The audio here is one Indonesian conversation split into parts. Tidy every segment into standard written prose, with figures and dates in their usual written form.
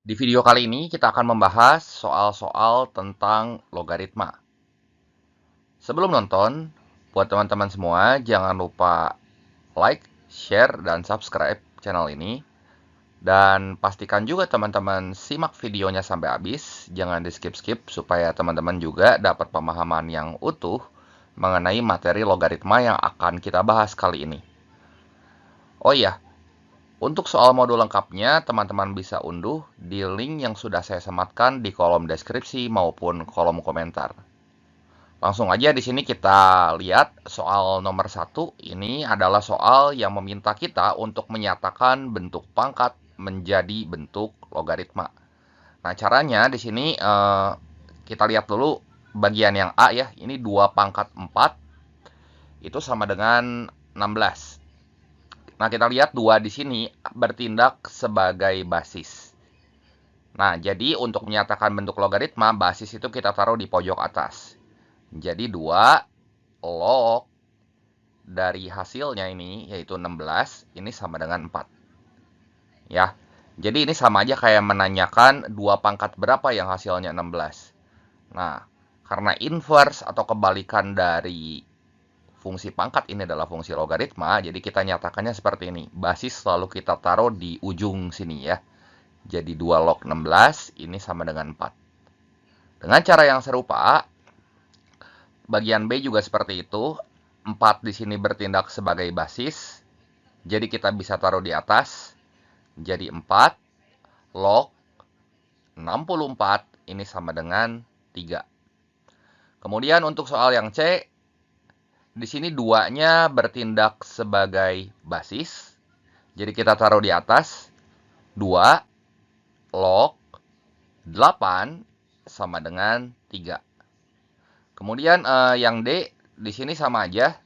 Di video kali ini kita akan membahas soal-soal tentang logaritma. Sebelum nonton, buat teman-teman semua jangan lupa like, share, dan subscribe channel ini. Dan pastikan juga teman-teman simak videonya sampai habis, jangan di skip-skip supaya teman-teman juga dapat pemahaman yang utuh mengenai materi logaritma yang akan kita bahas kali ini. Oh iya, untuk soal modul lengkapnya, teman-teman bisa unduh di link yang sudah saya sematkan di kolom deskripsi maupun kolom komentar. Langsung aja di sini kita lihat soal nomor 1. Ini adalah soal yang meminta kita untuk menyatakan bentuk pangkat menjadi bentuk logaritma. Nah, caranya di sini kita lihat dulu bagian yang A ya. Ini 2 pangkat 4 itu sama dengan 16. Nah, kita lihat 2 di sini bertindak sebagai basis. Nah, jadi untuk menyatakan bentuk logaritma, basis itu kita taruh di pojok atas. Jadi 2 log dari hasilnya ini, yaitu 16, ini sama dengan 4. Ya, jadi ini sama aja kayak menanyakan 2 pangkat berapa yang hasilnya 16. Nah, karena inverse atau kebalikan dari fungsi pangkat ini adalah fungsi logaritma, jadi kita nyatakannya seperti ini. Basis selalu kita taruh di ujung sini ya. Jadi 2 log 16 ini sama dengan 4. Dengan cara yang serupa, bagian B juga seperti itu. 4 di sini bertindak sebagai basis. Jadi kita bisa taruh di atas. Jadi 4 log 64 ini sama dengan 3. Kemudian untuk soal yang C, di sini 2-nya bertindak sebagai basis. Jadi kita taruh di atas. 2 log 8 sama dengan 3. Kemudian yang D di sini sama aja.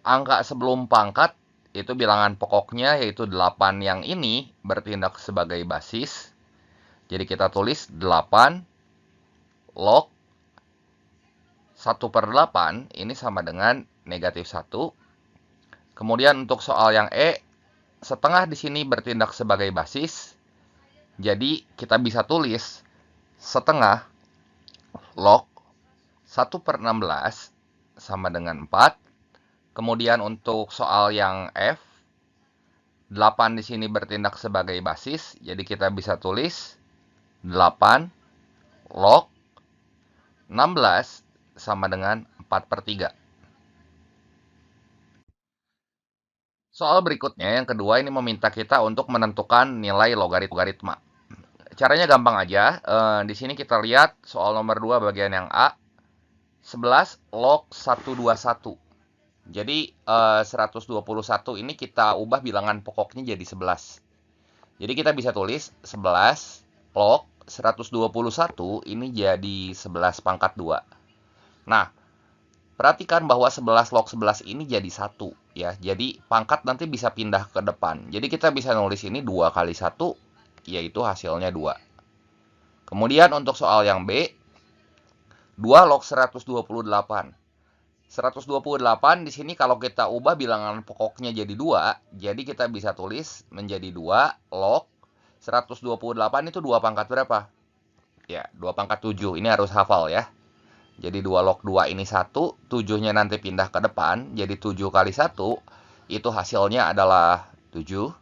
Angka sebelum pangkat itu bilangan pokoknya yaitu 8 yang ini bertindak sebagai basis. Jadi kita tulis 8 log 1/8 ini sama dengan negatif 1. Kemudian untuk soal yang E, setengah di sini bertindak sebagai basis. Jadi kita bisa tulis setengah log 1/16 sama dengan 4. Kemudian untuk soal yang F, 8 di sini bertindak sebagai basis. Jadi kita bisa tulis 8 log 16 sama dengan 4/3. Soal berikutnya yang kedua ini meminta kita untuk menentukan nilai logaritma. Caranya gampang aja. Di sini kita lihat soal nomor 2 bagian yang A. 11 log 121. Jadi 121 ini kita ubah bilangan pokoknya jadi 11. Jadi kita bisa tulis 11 log 121 ini jadi 11 pangkat 2. Nah, perhatikan bahwa 11 log 11 ini jadi 1 ya. Jadi pangkat nanti bisa pindah ke depan. Jadi kita bisa nulis ini 2 kali 1 yaitu hasilnya 2. Kemudian untuk soal yang B, 2 log 128. 128 di sini kalau kita ubah bilangan pokoknya jadi 2, jadi kita bisa tulis menjadi 2 log 128 itu 2 pangkat berapa? Ya, 2 pangkat 7. Ini harus hafal ya. Jadi 2 log 2 ini 1, 7-nya nanti pindah ke depan, jadi 7 kali 1, itu hasilnya adalah 7.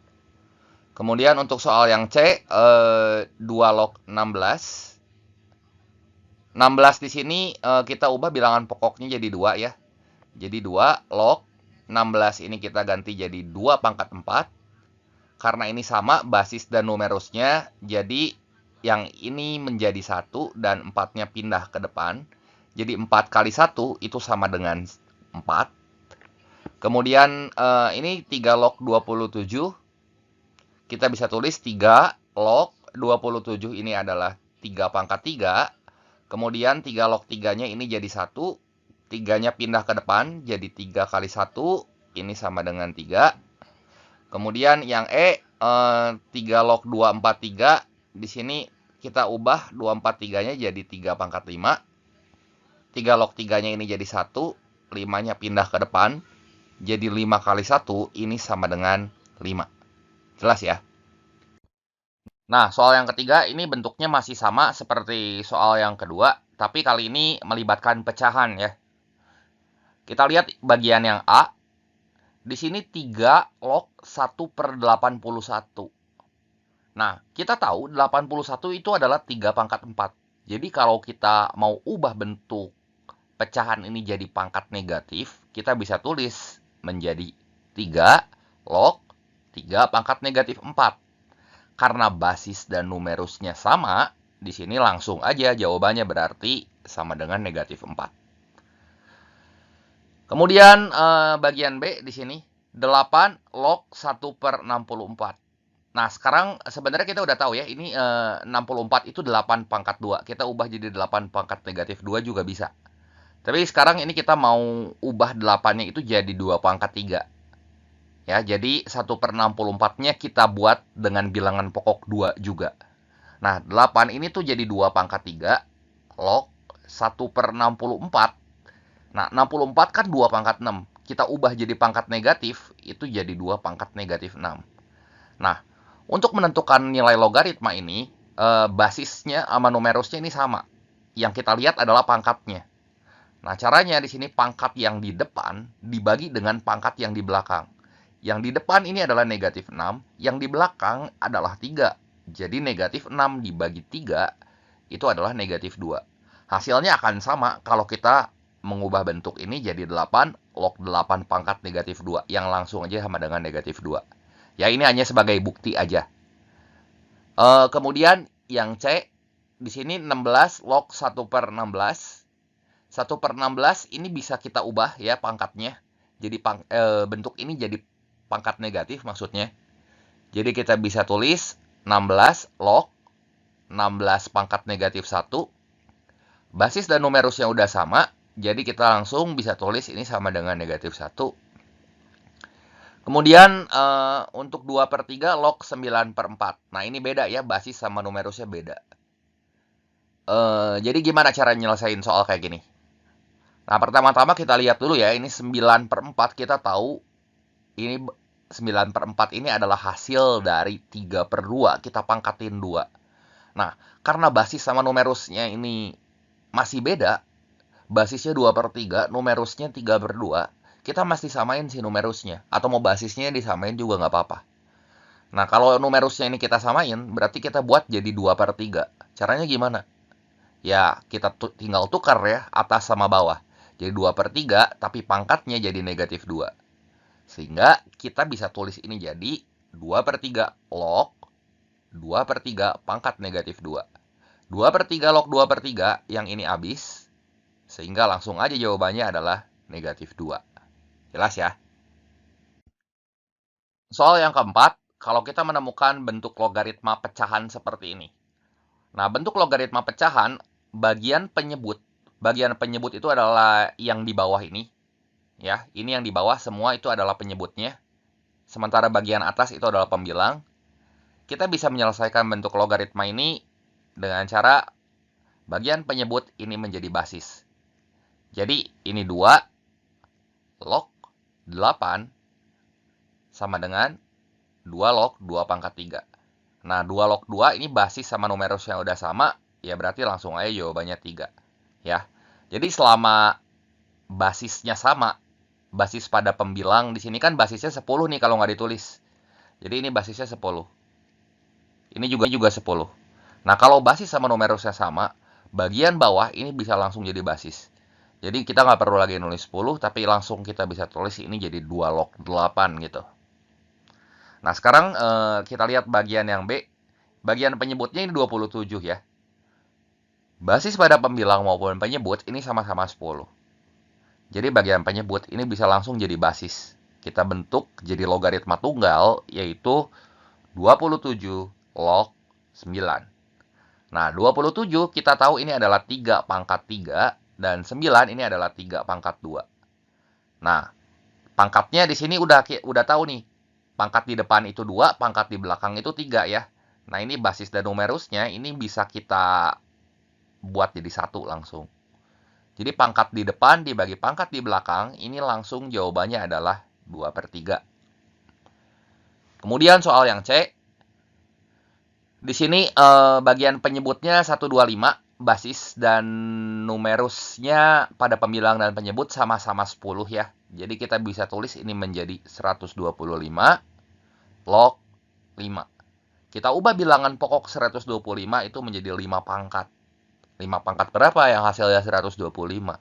Kemudian untuk soal yang C, 2 log 16. 16 di sini kita ubah bilangan pokoknya jadi 2 ya. Jadi 2 log 16 ini kita ganti jadi 2 pangkat 4. Karena ini sama basis dan numerusnya, jadi yang ini menjadi 1 dan 4-nya pindah ke depan. Jadi 4 kali 1 itu sama dengan 4. Kemudian ini 3 log 27. Kita bisa tulis 3 log 27 ini adalah 3 pangkat 3. Kemudian 3 log 3-nya ini jadi 1. 3-nya pindah ke depan, jadi 3 kali 1, ini sama dengan 3. Kemudian yang E, 3 log 243, di sini kita ubah 243-nya jadi 3 pangkat 5. 3 log 3-nya ini jadi 1, 5-nya pindah ke depan, jadi 5 kali 1, ini sama dengan 5. Jelas ya? Nah, soal yang ketiga ini bentuknya masih sama seperti soal yang kedua, tapi kali ini melibatkan pecahan ya. Kita lihat bagian yang A. Di sini 3 log 1/81. Nah, kita tahu 81 itu adalah 3 pangkat 4. Jadi kalau kita mau ubah bentuk pecahan ini jadi pangkat negatif, kita bisa tulis menjadi 3 log 3 pangkat negatif 4. Karena basis dan numerusnya sama, di sini langsung aja jawabannya berarti sama dengan negatif 4. Kemudian bagian B di sini 8 log 1/64. Nah, sekarang sebenarnya kita udah tahu ya, ini 64 itu 8 pangkat 2. Kita ubah jadi 8 pangkat negatif 2 juga bisa. Tapi sekarang ini kita mau ubah 8-nya itu jadi 2 pangkat 3. Ya, jadi 1/64-nya kita buat dengan bilangan pokok 2 juga. Nah, 8 ini tuh jadi 2 pangkat 3 log 1/64. Nah, 64 kan 2 pangkat 6. Kita ubah jadi pangkat negatif, itu jadi 2 pangkat negatif 6. Nah, untuk menentukan nilai logaritma ini, basisnya sama numerusnya ini sama. Yang kita lihat adalah pangkatnya. Nah, caranya di sini pangkat yang di depan dibagi dengan pangkat yang di belakang. Yang di depan ini adalah negatif 6, yang di belakang adalah 3. Jadi negatif 6 dibagi 3 itu adalah negatif 2. Hasilnya akan sama kalau kita mengubah bentuk ini jadi 8 log 8 pangkat negatif 2, yang langsung aja sama dengan negatif 2. Ya, ini hanya sebagai bukti aja. Kemudian yang C, di sini 16 log 1/16. 1/16 ini bisa kita ubah ya pangkatnya. Jadi bentuk ini jadi pangkat negatif maksudnya. Jadi kita bisa tulis 16 log 16 pangkat negatif 1. Basis dan numerusnya udah sama, jadi kita langsung bisa tulis ini sama dengan negatif 1. Kemudian untuk 2/3 log 9/4. Nah, ini beda ya, basis sama numerusnya beda. Jadi gimana cara nyelesain soal kayak gini? Nah, pertama-tama kita lihat dulu ya, ini 9/4 kita tahu ini 9/4 ini adalah hasil dari 3/2, kita pangkatin 2. Nah, karena basis sama numerusnya ini masih beda, basisnya 2/3, numerusnya 3/2, kita mesti samain si numerusnya. Atau mau basisnya disamain juga nggak apa-apa. Nah, kalau numerusnya ini kita samain, berarti kita buat jadi 2/3. Caranya gimana? Ya, kita tinggal tukar ya, atas sama bawah. Jadi 2/3, tapi pangkatnya jadi negatif 2. Sehingga kita bisa tulis ini jadi 2/3 log 2/3 pangkat negatif 2. 2/3 log 2/3, yang ini habis. Sehingga langsung aja jawabannya adalah negatif 2. Jelas ya? Soal yang keempat, kalau kita menemukan bentuk logaritma pecahan seperti ini. Nah, bentuk logaritma pecahan, bagian penyebut itu adalah yang di bawah ini. Ya, ini yang di bawah semua itu adalah penyebutnya. Sementara bagian atas itu adalah pembilang. Kita bisa menyelesaikan bentuk logaritma ini dengan cara bagian penyebut ini menjadi basis. Jadi, ini 2 log 8 sama dengan 2 log 2 pangkat 3. Nah, 2 log 2 ini basis sama numerus yang udah sama, ya berarti langsung aja jawabannya 3. Ya. Jadi selama basisnya sama, basis pada pembilang di sini kan basisnya 10 nih kalau nggak ditulis. Jadi ini basisnya 10. Ini juga 10. Nah, kalau basis sama numerusnya sama, bagian bawah ini bisa langsung jadi basis. Jadi kita nggak perlu lagi nulis 10, tapi langsung kita bisa tulis ini jadi 2 log 8 gitu. Nah, sekarang kita lihat bagian yang B. Bagian penyebutnya ini 27 ya. Basis pada pembilang maupun penyebut ini sama-sama 10. Jadi bagian penyebut ini bisa langsung jadi basis. Kita bentuk jadi logaritma tunggal, yaitu 27 log 9. Nah, 27 kita tahu ini adalah 3 pangkat 3, dan 9 ini adalah 3 pangkat 2. Nah, pangkatnya di sini udah tahu nih. Pangkat di depan itu 2, pangkat di belakang itu 3 ya. Nah, ini basis dan numerusnya ini bisa kita buat jadi 1 langsung. Jadi pangkat di depan dibagi pangkat di belakang, ini langsung jawabannya adalah 2/3. Kemudian soal yang C. Di sini bagian penyebutnya 125, basis dan numerusnya pada pembilang dan penyebut sama-sama 10 ya. Jadi kita bisa tulis ini menjadi 125 log 5. Kita ubah bilangan pokok 125 itu menjadi 5 pangkat. 5 pangkat berapa yang hasilnya 125?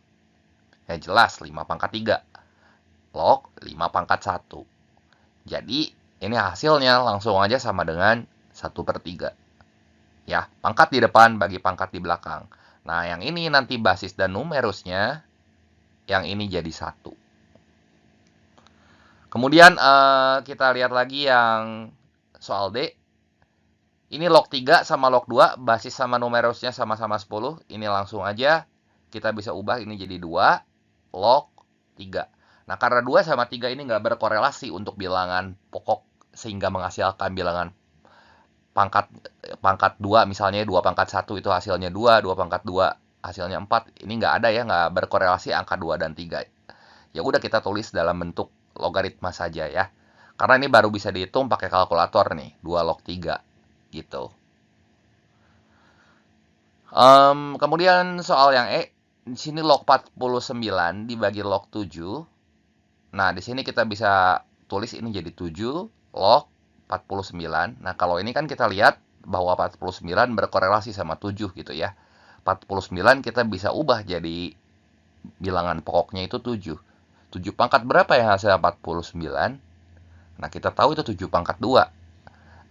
Ya jelas 5 pangkat 3. Log 5 pangkat 1. Jadi ini hasilnya langsung aja sama dengan 1/3. Ya, pangkat di depan bagi pangkat di belakang. Nah, yang ini nanti basis dan numerusnya, yang ini jadi 1. Kemudian kita lihat lagi yang soal D. Ini log 3 sama log 2, basis sama numerusnya sama-sama 10. Ini langsung aja kita bisa ubah ini jadi 2 log 3. Nah, karena 2 sama 3 ini nggak berkorelasi untuk bilangan pokok sehingga menghasilkan bilangan pangkat 2, misalnya 2 pangkat 1 itu hasilnya 2, 2 pangkat 2 hasilnya 4. Ini nggak ada ya, nggak berkorelasi angka 2 dan 3. Ya udah kita tulis dalam bentuk logaritma saja ya. Karena ini baru bisa dihitung pakai kalkulator nih, 2 log 3 gitu. Kemudian soal yang E, di sini log 49 dibagi log 7. Nah, di sini kita bisa tulis ini jadi 7 log 49. Nah, kalau ini kan kita lihat bahwa 49 berkorelasi sama 7 gitu ya. 49 kita bisa ubah jadi bilangan pokoknya itu 7. 7 pangkat berapa yang hasilnya 49? Nah, kita tahu itu 7 pangkat 2.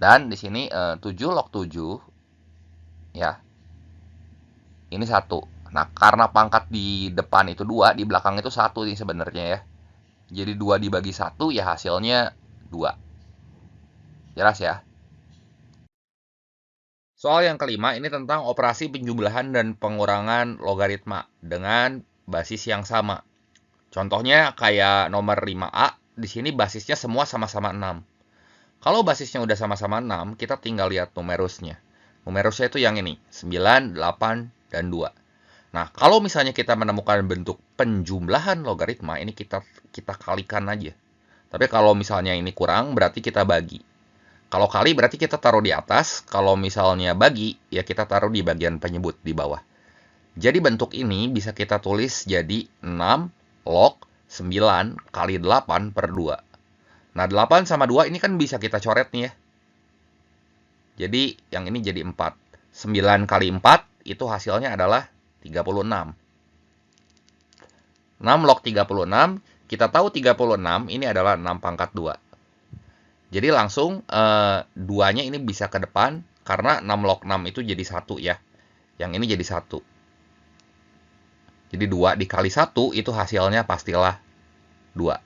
Dan di sini 7 log 7 ya. Ini 1. Nah, karena pangkat di depan itu 2, di belakang itu 1 nih sebenarnya ya. Jadi 2 dibagi 1 ya hasilnya 2. Jelas ya? Soal yang kelima ini tentang operasi penjumlahan dan pengurangan logaritma dengan basis yang sama. Contohnya kayak nomor 5A, di sini basisnya semua sama-sama 6. Kalau basisnya udah sama-sama 6, kita tinggal lihat numerusnya. Numerusnya itu yang ini, 9, 8, dan 2. Nah, kalau misalnya kita menemukan bentuk penjumlahan logaritma, ini kita kalikan aja. Tapi kalau misalnya ini kurang, berarti kita bagi. Kalau kali berarti kita taruh di atas, kalau misalnya bagi, ya kita taruh di bagian penyebut di bawah. Jadi bentuk ini bisa kita tulis jadi 6 log 9 kali 8 per 2. Nah, 8 sama 2 ini kan bisa kita coret nih ya. Jadi yang ini jadi 4. 9 kali 4 itu hasilnya adalah 36. 6 log 36, kita tahu 36 ini adalah 6 pangkat 2. Jadi langsung 2-nya ini bisa ke depan, karena 6 log 6 itu jadi 1 ya. Yang ini jadi 1. Jadi 2 dikali 1 itu hasilnya pastilah 2.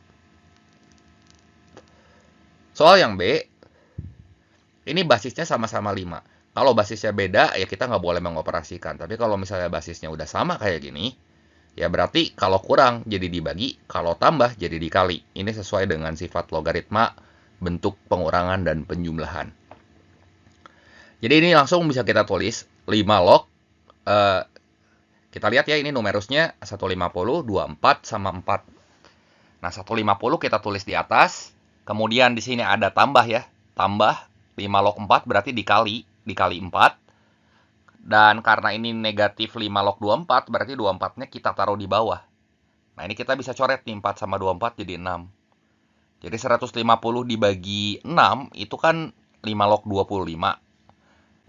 Soal yang B, ini basisnya sama-sama 5. Kalau basisnya beda, ya kita nggak boleh mengoperasikan. Tapi kalau misalnya basisnya udah sama kayak gini, ya berarti kalau kurang jadi dibagi, kalau tambah jadi dikali. Ini sesuai dengan sifat logaritma, bentuk pengurangan dan penjumlahan. Jadi ini langsung bisa kita tulis 5 log. Kita lihat ya, ini numerusnya 150, 24, sama 4. Nah, 150 kita tulis di atas. Kemudian di sini ada tambah ya. Tambah 5 log 4 berarti dikali 4. Dan karena ini negatif 5 log 24, berarti 24-nya kita taruh di bawah. Nah, ini kita bisa coret nih, 4 sama 24 jadi 6. Jadi 150 dibagi 6 itu kan 5 log 25.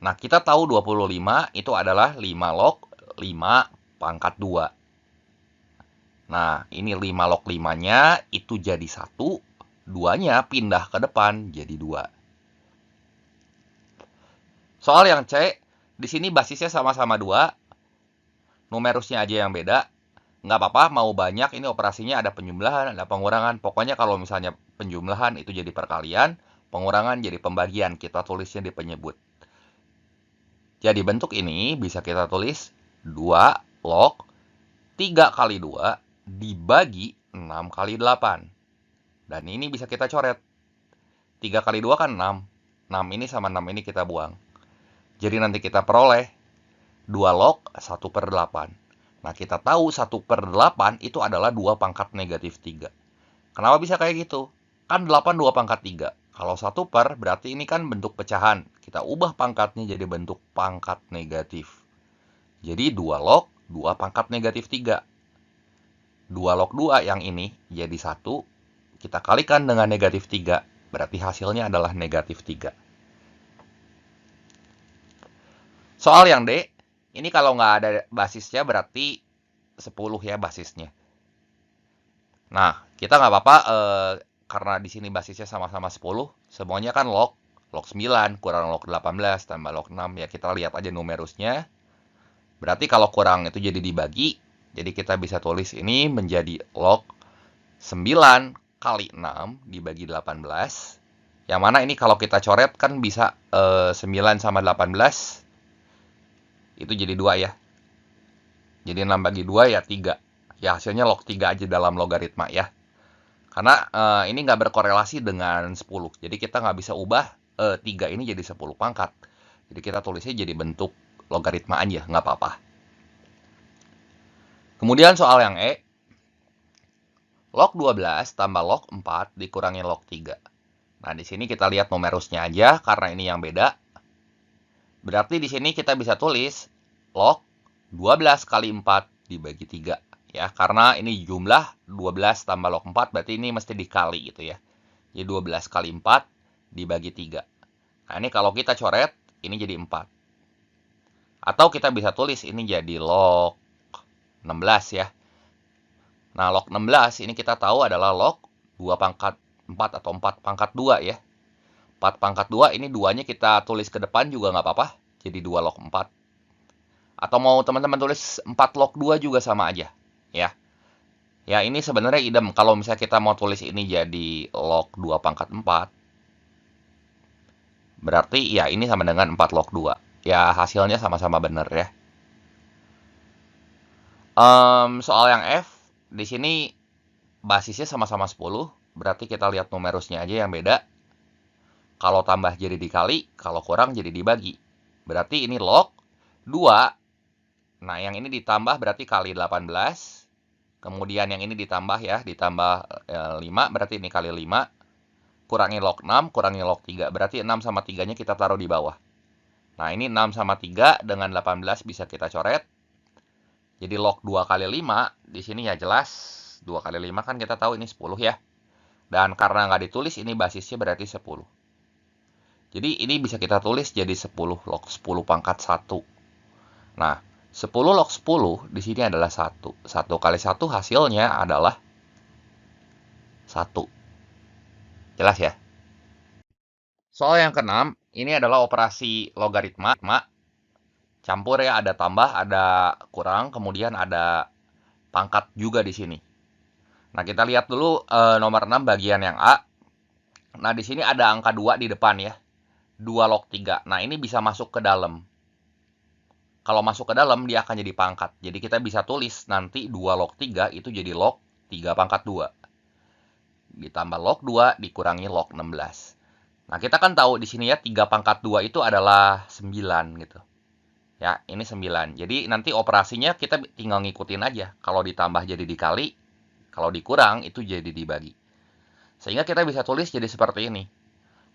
Nah, kita tahu 25 itu adalah 5 log 5 pangkat 2. Nah, ini 5 log 5-nya itu jadi 1, 2-nya pindah ke depan jadi 2. Soal yang C, di sini basisnya sama-sama 2, numerusnya aja yang beda. Nggak apa-apa, mau banyak, ini operasinya ada penjumlahan, ada pengurangan. Pokoknya kalau misalnya penjumlahan itu jadi perkalian, pengurangan jadi pembagian, kita tulisnya di penyebut. Jadi bentuk ini bisa kita tulis 2 log 3 kali 2 dibagi 6 kali 8. Dan ini bisa kita coret. 3 kali 2 kan 6. 6 ini sama 6 ini kita buang. Jadi nanti kita peroleh 2 log 1/8. Nah, kita tahu 1/8 itu adalah 2 pangkat negatif 3. Kenapa bisa kayak gitu? Kan 8 2 pangkat 3. Kalau 1 per berarti ini kan bentuk pecahan. kita ubah pangkatnya jadi bentuk pangkat negatif. Jadi 2 log 2 pangkat negatif 3. 2 log 2 yang ini jadi 1, kita kalikan dengan negatif 3, berarti hasilnya adalah negatif 3. Soal yang D, ini kalau nggak ada basisnya berarti 10 ya basisnya. Nah, kita nggak apa-apa karena di sini basisnya sama-sama 10, semuanya kan log 9 kurang log 18 tambah log 6. Ya kita lihat aja numerusnya. Berarti kalau kurang itu jadi dibagi, jadi kita bisa tulis ini menjadi log 9 kali 6 dibagi 18. Yang mana ini kalau kita coret kan bisa 9 sama 18, itu jadi 2 ya. Jadi 6 bagi 2 ya 3. Ya hasilnya log 3 aja dalam logaritma ya. Karena ini nggak berkorelasi dengan 10. Jadi kita nggak bisa ubah 3 ini jadi 10 pangkat. Jadi kita tulisnya jadi bentuk logaritma aja, nggak apa-apa. Kemudian soal yang E. Log 12 tambah log 4 dikurangi log 3. Nah, di sini kita lihat numerusnya aja karena ini yang beda. Berarti di sini kita bisa tulis log 12 kali 4 dibagi 3. Ya, karena ini jumlah 12 tambah log 4, berarti ini mesti dikali gitu ya. Jadi 12 kali 4 dibagi 3. Nah, ini kalau kita coret, ini jadi 4. Atau kita bisa tulis ini jadi log 16 ya. Nah, log 16 ini kita tahu adalah log 2 pangkat 4 atau 4 pangkat 2 ya. 4 pangkat 2 ini 2-nya kita tulis ke depan juga nggak apa-apa. Jadi 2 log 4. Atau mau teman-teman tulis 4 log 2 juga sama aja. Ya, ya ini sebenarnya idem. Kalau misalnya kita mau tulis ini jadi log 2 pangkat 4, berarti ya ini sama dengan 4 log 2. Ya hasilnya sama-sama benar ya. Soal yang F, di sini basisnya sama-sama 10, berarti kita lihat numerusnya aja yang beda. Kalau tambah jadi dikali, kalau kurang jadi dibagi. Berarti ini log 2. Nah, yang ini ditambah berarti kali 18. Kemudian yang ini ditambah ya, ditambah 5, berarti ini kali 5. Kurangi log 6, kurangi log 3. Berarti 6 sama 3-nya kita taruh di bawah. Nah, ini 6 sama 3 dengan 18 bisa kita coret. Jadi log 2 kali 5, di sini ya jelas. 2 kali 5 kan kita tahu ini 10 ya. Dan karena nggak ditulis, ini basisnya berarti 10. Jadi ini bisa kita tulis jadi 10 log 10 pangkat 1. Nah, 10 log 10 di sini adalah 1. 1 kali 1 hasilnya adalah 1. Jelas ya? Soal yang keenam, ini adalah operasi logaritma. Campur ya, ada tambah, ada kurang, kemudian ada pangkat juga di sini. Nah, kita lihat dulu nomor 6 bagian yang A. Nah, di sini ada angka 2 di depan ya. 2 log 3. Nah, ini bisa masuk ke dalam. Kalau masuk ke dalam, dia akan jadi pangkat. Jadi kita bisa tulis nanti 2 log 3 itu jadi log 3 pangkat 2. Ditambah log 2 dikurangi log 16. Nah, kita kan tahu di sini ya 3 pangkat 2 itu adalah 9 gitu. Ya, ini 9. Jadi nanti operasinya kita tinggal ngikutin aja. Kalau ditambah jadi dikali, kalau dikurang itu jadi dibagi. Sehingga kita bisa tulis jadi seperti ini.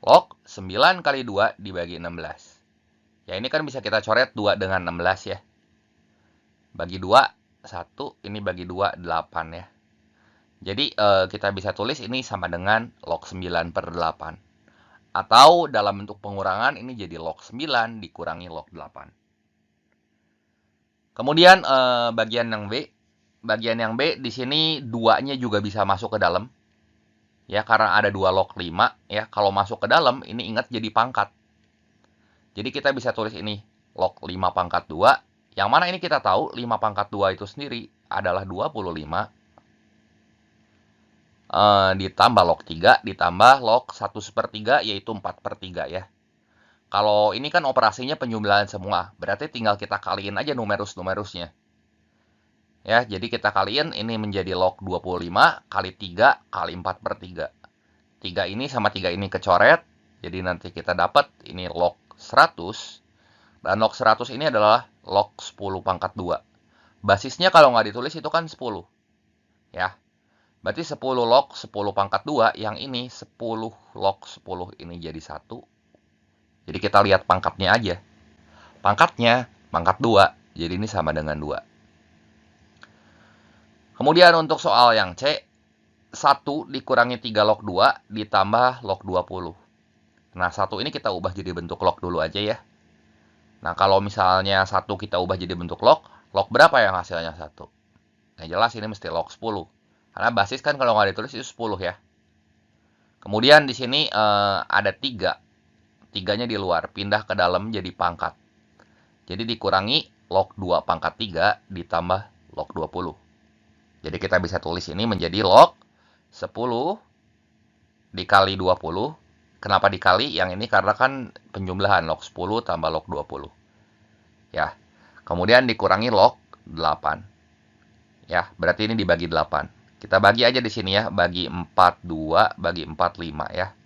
Log 9 kali 2 dibagi 16. Ya, ini kan bisa kita coret 2 dengan 16 ya. Bagi 2, 1. Ini bagi 2, 8 ya. Jadi kita bisa tulis ini sama dengan log 9 per 8. Atau dalam bentuk pengurangan ini jadi log 9 dikurangi log 8. Kemudian bagian yang B. Bagian yang B di sini 2-nya juga bisa masuk ke dalam. Ya, karena ada 2 log 5 ya. Kalau masuk ke dalam ini ingat jadi pangkat. Jadi kita bisa tulis ini log 5 pangkat 2. Yang mana ini kita tahu 5 pangkat 2 itu sendiri adalah 25. Ditambah log 3, ditambah log 1/3 yaitu 4/3 ya. Kalau ini kan operasinya penjumlahan semua. Berarti tinggal kita kaliin aja numerus-numerusnya. Ya, jadi kita kaliin ini menjadi log 25 kali 3 kali 4/3. 3 ini sama 3 ini kecoret. Jadi nanti kita dapat ini log 100. Dan log 100 ini adalah log 10 pangkat 2. Basisnya kalau nggak ditulis itu kan 10. Ya. Berarti 10 log 10 pangkat 2. Yang ini 10 log 10 ini jadi 1. Jadi kita lihat pangkatnya aja. Pangkatnya pangkat 2, jadi ini sama dengan 2. Kemudian untuk soal yang C, 1 dikurangi 3 log 2 ditambah log 20. Nah, 1 ini kita ubah jadi bentuk log dulu aja ya. Nah, kalau misalnya 1 kita ubah jadi bentuk log berapa yang hasilnya 1? Nah, jelas ini mesti log 10. Karena basis kan kalau nggak ditulis itu 10 ya. Kemudian di sini ada 3. 3-nya di luar, pindah ke dalam jadi pangkat. Jadi dikurangi log 2 pangkat 3 ditambah log 20. Jadi kita bisa tulis ini menjadi log 10 dikali 20. Kenapa dikali? Yang ini karena kan penjumlahan log 10 tambah log 20. Ya. Kemudian dikurangi log 8. Ya, berarti ini dibagi 8. Kita bagi aja di sini ya, bagi 4 2, bagi 4 5 ya.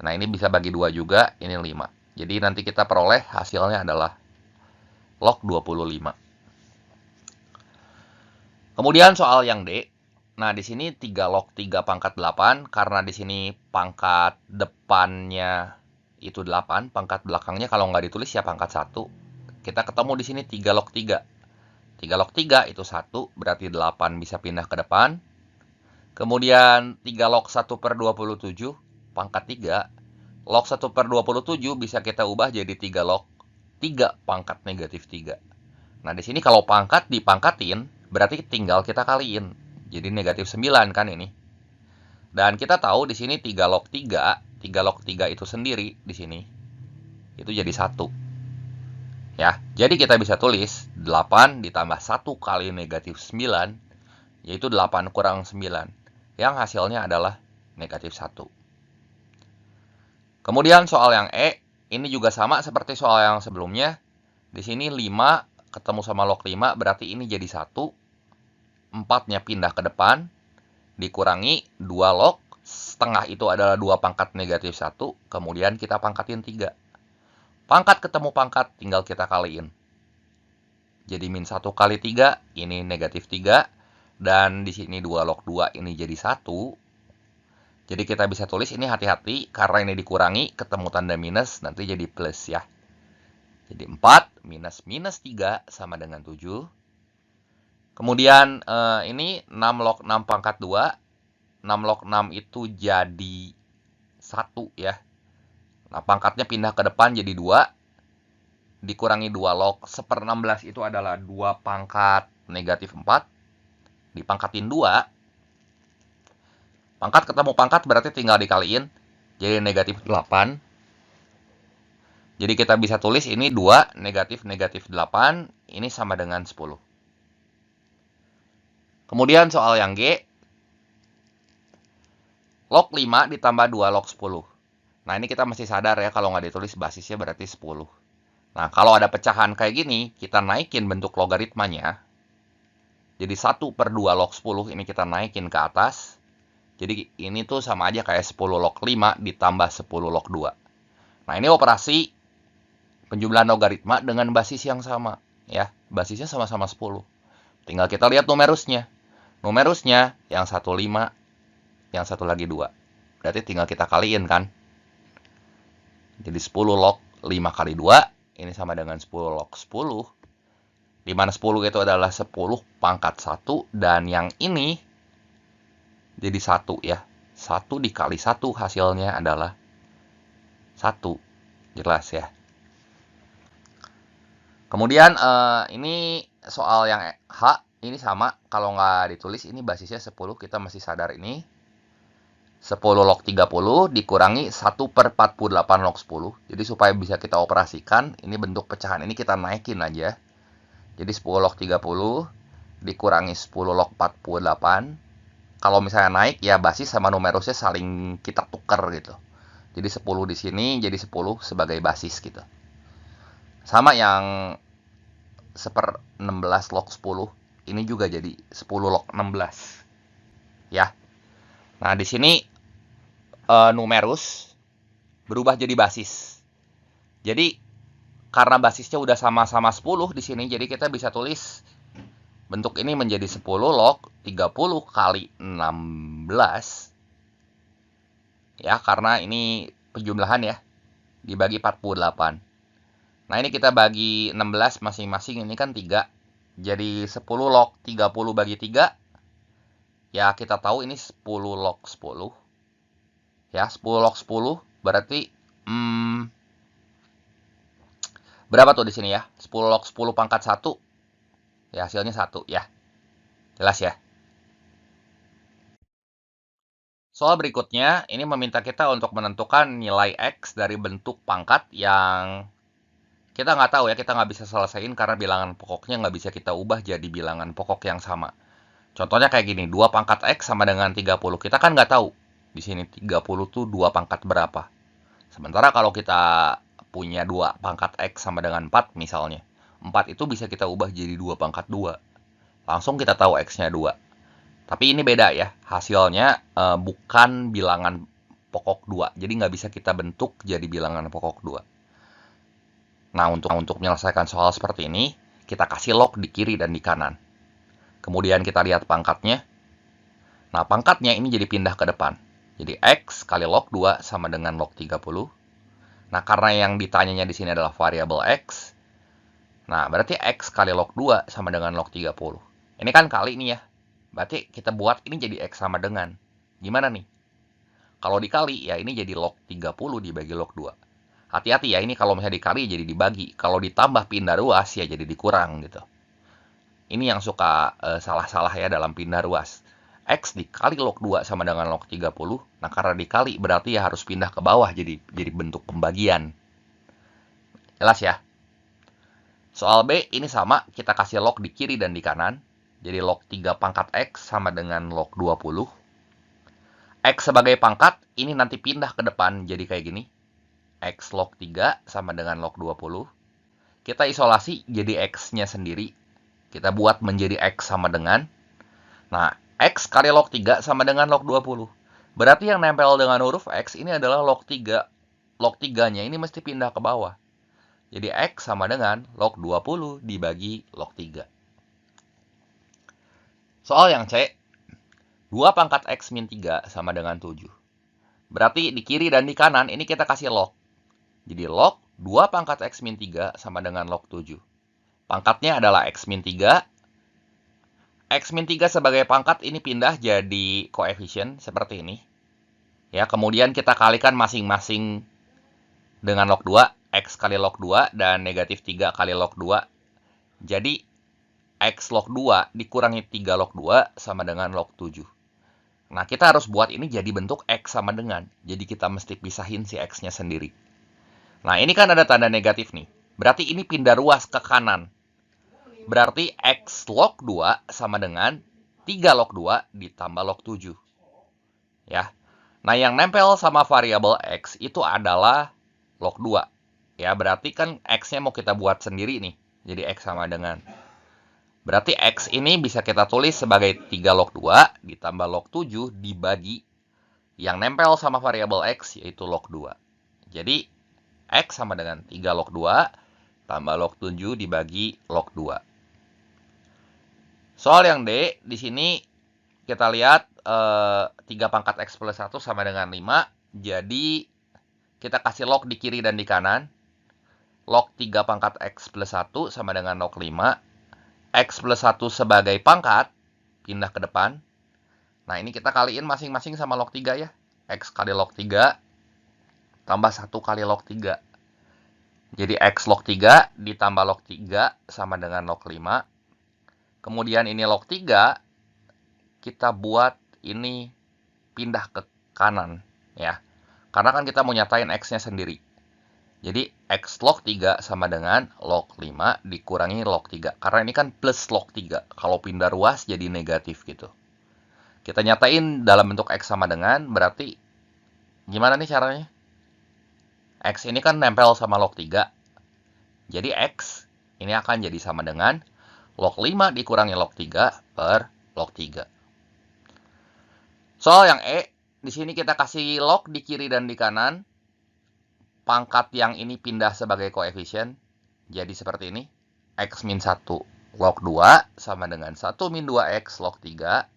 Nah, ini bisa bagi 2 juga, ini 5. Jadi nanti kita peroleh hasilnya adalah log 25. Kemudian soal yang D. Nah, di sini 3 log 3 pangkat 8 karena di sini pangkat depannya itu 8, pangkat belakangnya kalau nggak ditulis ya pangkat 1. Kita ketemu di sini 3 log 3. 3 log 3 itu 1, berarti 8 bisa pindah ke depan. Kemudian 3 log 1 per 27, pangkat 3. Log 1 per 27 bisa kita ubah jadi 3 log 3 pangkat negatif 3. Nah, di sini kalau pangkat dipangkatin, berarti tinggal kita kaliin. Jadi negatif 9 kan ini. Dan kita tahu di sini 3 log 3, 3 log 3 itu sendiri di sini. Itu jadi 1. Ya, jadi kita bisa tulis 8 ditambah 1 kali negatif 9, yaitu 8 kurang 9. Yang hasilnya adalah negatif 1. Kemudian soal yang E, ini juga sama seperti soal yang sebelumnya. Di sini 5 ketemu sama log 5, berarti ini jadi 1. 4-nya pindah ke depan, dikurangi 2 log, setengah itu adalah 2 pangkat negatif 1, kemudian kita pangkatin 3. Pangkat ketemu pangkat, tinggal kita kaliin. Jadi min 1 kali 3, ini negatif 3, dan di sini 2 log 2, ini jadi 1. Jadi kita bisa tulis ini hati-hati, karena ini dikurangi, ketemu tanda minus, nanti jadi plus ya. Jadi 4 minus minus 3 sama dengan 7. Kemudian ini 6 log 6 pangkat 2. 6 log 6 itu jadi 1 ya. Nah, pangkatnya pindah ke depan jadi 2. Dikurangi 2 log 1/16 itu adalah 2 pangkat negatif 4. Dipangkatin 2. Pangkat ketemu pangkat berarti tinggal dikaliin. Jadi negatif 8. Jadi kita bisa tulis ini 2 negatif negatif 8. Ini sama dengan 10. Kemudian soal yang G. Log 5 ditambah 2 log 10. Nah, ini kita mesti sadar ya, kalau nggak ditulis basisnya berarti 10. Nah, kalau ada pecahan kayak gini, kita naikin bentuk logaritmanya. Jadi 1 per 2 log 10 ini kita naikin ke atas. Jadi ini tuh sama aja kayak 10 log 5 ditambah 10 log 2. Nah, ini operasi penjumlahan logaritma dengan basis yang sama. Ya, basisnya sama-sama 10. Tinggal kita lihat numerusnya. Numerusnya yang 1 5, yang satu lagi 2. Berarti tinggal kita kaliin kan. Jadi 10 log 5 kali 2, ini sama dengan 10 log 10. Dimana 10 itu adalah 10 pangkat 1, dan yang ini jadi 1 ya. 1 dikali 1 hasilnya adalah 1. Jelas ya. Kemudian ini soal yang H, ini sama. Kalau nggak ditulis ini basisnya 10, kita masih sadar ini. 10 log 30 dikurangi 1 per 48 log 10. Jadi supaya bisa kita operasikan, ini bentuk pecahan ini kita naikin aja. Jadi 10 log 30 dikurangi 10 log 48. Kalau misalnya naik, ya basis sama numerusnya saling kita tuker gitu. Jadi 10 di sini, jadi 10 sebagai basis gitu. Sama yang 1/16 log 10, ini juga jadi 10 log 16. Ya. Nah, di sini numerus berubah jadi basis. Jadi karena basisnya udah sama-sama 10 di sini, jadi kita bisa tulis bentuk ini menjadi 10 log 30 kali 16. Ya, karena ini penjumlahan ya. dibagi 48. Nah, ini kita bagi 16 masing-masing, ini kan 3. Jadi 10 log 30 bagi 3. Ya, kita tahu ini 10 log 10. Ya, 10 log 10 berarti berapa tuh di sini ya? 10 log 10 pangkat 1. Ya, hasilnya 1 ya. Jelas ya? Soal berikutnya, ini meminta kita untuk menentukan nilai X dari bentuk pangkat yang kita nggak tahu ya, kita nggak bisa selesaiin karena bilangan pokoknya nggak bisa kita ubah jadi bilangan pokok yang sama. Contohnya kayak gini, 2 pangkat X sama dengan 30. Kita kan nggak tahu di sini 30 tuh 2 pangkat berapa. Sementara kalau kita punya 2 pangkat X sama dengan 4 misalnya, 4 itu bisa kita ubah jadi 2 pangkat 2. Langsung kita tahu X-nya 2. Tapi ini beda ya, hasilnya bukan bilangan pokok 2. Jadi nggak bisa kita bentuk jadi bilangan pokok 2. Nah, untuk menyelesaikan soal seperti ini, kita kasih log di kiri dan di kanan. Kemudian kita lihat pangkatnya. Nah, pangkatnya ini jadi pindah ke depan. Jadi X kali log 2 sama dengan log 30. Nah, karena yang ditanyanya di sini adalah variabel X. Nah, berarti X kali log 2 sama dengan log 30. Ini kan kali nih ya. Berarti kita buat ini jadi X sama dengan. Gimana nih? Kalau dikali, ya ini jadi log 30 dibagi log 2. Hati-hati ya, ini kalau misalnya dikali jadi dibagi. Kalau ditambah pindah ruas, ya jadi dikurang gitu. Ini yang suka salah-salah ya dalam pindah ruas. X dikali log 2 sama dengan log 30. Nah, karena dikali berarti ya harus pindah ke bawah jadi bentuk pembagian. Jelas ya? Soal B ini sama, kita kasih log di kiri dan di kanan. Jadi log 3 pangkat X sama dengan log 20. X sebagai pangkat, ini nanti pindah ke depan jadi kayak gini. X log 3 sama dengan log 20. Kita isolasi jadi X-nya sendiri. Kita buat menjadi X sama dengan. Nah, X kali log 3 sama dengan log 20. Berarti yang nempel dengan huruf X ini adalah log 3. Log 3-nya ini mesti pindah ke bawah. Jadi X sama dengan log 20 dibagi log 3. Soal yang C, 2 pangkat X min 3 sama dengan 7. Berarti di kiri dan di kanan ini kita kasih log. Jadi log 2 pangkat X min 3 sama dengan log 7. Pangkatnya adalah X min 3. X min 3 sebagai pangkat ini pindah jadi koefisien seperti ini. Ya, kemudian kita kalikan masing-masing dengan log 2. X kali log 2 dan negatif 3 kali log 2. Jadi X log 2 dikurangi 3 log 2 sama dengan log 7. Nah, kita harus buat ini jadi bentuk X sama dengan. Jadi kita mesti pisahin si X-nya sendiri. Nah, ini kan ada tanda negatif nih. Berarti ini pindah ruas ke kanan. Berarti X log 2 sama dengan 3 log 2 ditambah log 7. Ya. Nah, yang nempel sama variabel X itu adalah log 2. Ya, berarti kan X-nya mau kita buat sendiri nih. Jadi X sama dengan. Berarti X ini bisa kita tulis sebagai 3 log 2 ditambah log 7 dibagi yang nempel sama variabel X yaitu log 2. Jadi X sama dengan 3 log 2 tambah log 7 dibagi log 2. Soal yang D, di sini kita lihat 3 pangkat X plus 1 sama dengan 5. Jadi kita kasih log di kiri dan di kanan. Log 3 pangkat X plus 1 sama dengan log 5. X plus 1 sebagai pangkat, pindah ke depan. Nah, ini kita kaliin masing-masing sama log 3 ya. X kali log 3 tambah 1 kali log 3. Jadi X log 3 ditambah log 3 sama dengan log 5. Kemudian ini log 3, kita buat ini pindah ke kanan ya. Karena kan kita mau nyatain X-nya sendiri. Jadi X log 3 sama dengan log 5 dikurangi log 3. Karena ini kan plus log 3. Kalau pindah ruas jadi negatif gitu. Kita nyatain dalam bentuk X sama dengan, berarti gimana nih caranya? X ini kan nempel sama log 3. Jadi X ini akan jadi sama dengan log 5 dikurangi log 3 per log 3. Soal yang E, di sini kita kasih log di kiri dan di kanan. Pangkat yang ini pindah sebagai koefisien. Jadi seperti ini. X min 1 log 2 sama dengan 1 min 2X log 3.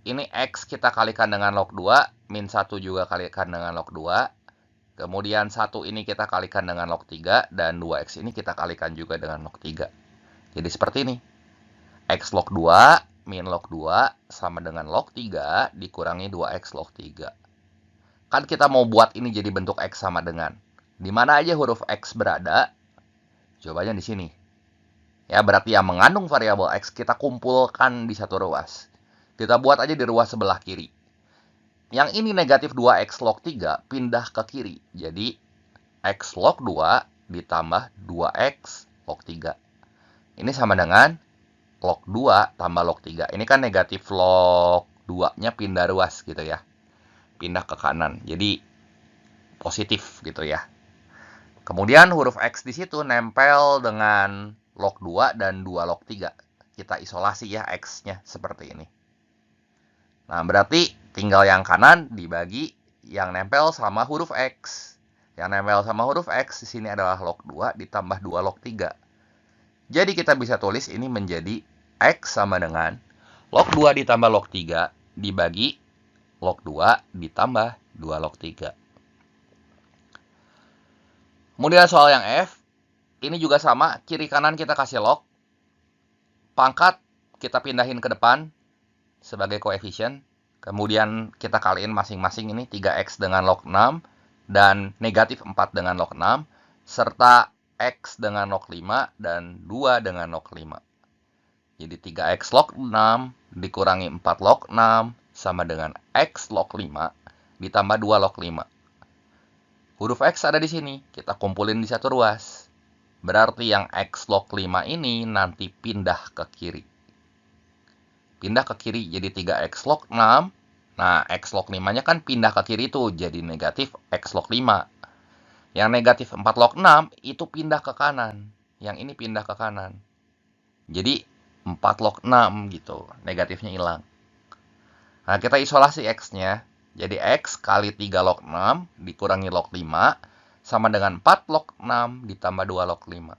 Ini X kita kalikan dengan log 2. Min 1 juga kalikan dengan log 2. Kemudian 1 ini kita kalikan dengan log 3, dan 2x ini kita kalikan juga dengan log 3. Jadi seperti ini. X log 2 min log 2 sama dengan log 3 dikurangi 2x log 3. Kan kita mau buat ini jadi bentuk X sama dengan. Di mana aja huruf X berada, jawabannya di sini. Ya, berarti yang mengandung variabel X kita kumpulkan di satu ruas. Kita buat aja di ruas sebelah kiri. Yang ini negatif 2x log 3 pindah ke kiri. Jadi, x log 2 ditambah 2x log 3. Ini sama dengan log 2 tambah log 3. Ini kan negatif log 2-nya pindah ruas gitu ya. Pindah ke kanan. Jadi, positif gitu ya. Kemudian huruf X di situ nempel dengan log 2 dan 2 log 3. Kita isolasi ya X-nya seperti ini. Nah, berarti tinggal yang kanan dibagi yang nempel sama huruf X. Yang nempel sama huruf X di sini adalah log 2 ditambah 2 log 3. Jadi kita bisa tulis ini menjadi X sama dengan log 2 ditambah log 3 dibagi log 2 ditambah 2 log 3. Kemudian soal yang F, ini juga sama, kiri kanan kita kasih log. Pangkat kita pindahin ke depan sebagai koefisien. Kemudian kita kaliin masing-masing ini 3x dengan log 6 dan negatif 4 dengan log 6 serta x dengan log 5 dan 2 dengan log 5. Jadi 3x log 6 dikurangi 4 log 6 sama dengan x log 5 ditambah 2 log 5. Huruf x ada di sini, kita kumpulin di satu ruas. Berarti yang x log 5 ini nanti pindah ke kiri. Pindah ke kiri jadi 3x log 6. Nah, x log 5-nya kan pindah ke kiri tuh jadi negatif x log 5. Yang negatif 4 log 6 itu pindah ke kanan. Yang ini pindah ke kanan. Jadi 4 log 6 gitu. Negatifnya hilang. Nah, kita isolasi x-nya. Jadi x kali 3 log 6 dikurangi log 5 sama dengan 4 log 6 ditambah 2 log 5.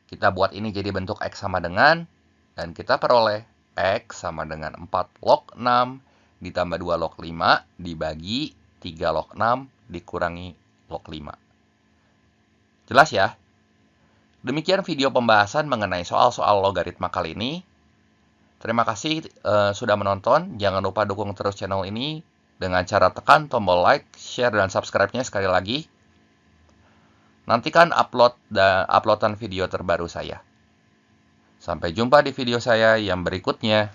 Kita buat ini jadi bentuk x sama dengan, dan kita peroleh X sama dengan 4 log 6 ditambah 2 log 5 dibagi 3 log 6 dikurangi log 5. Jelas ya? Demikian video pembahasan mengenai soal-soal logaritma kali ini. Terima kasih sudah menonton. Jangan lupa dukung terus channel ini dengan cara tekan tombol like, share, dan subscribe-nya sekali lagi. Nantikan uploadan video terbaru saya. Sampai jumpa di video saya yang berikutnya.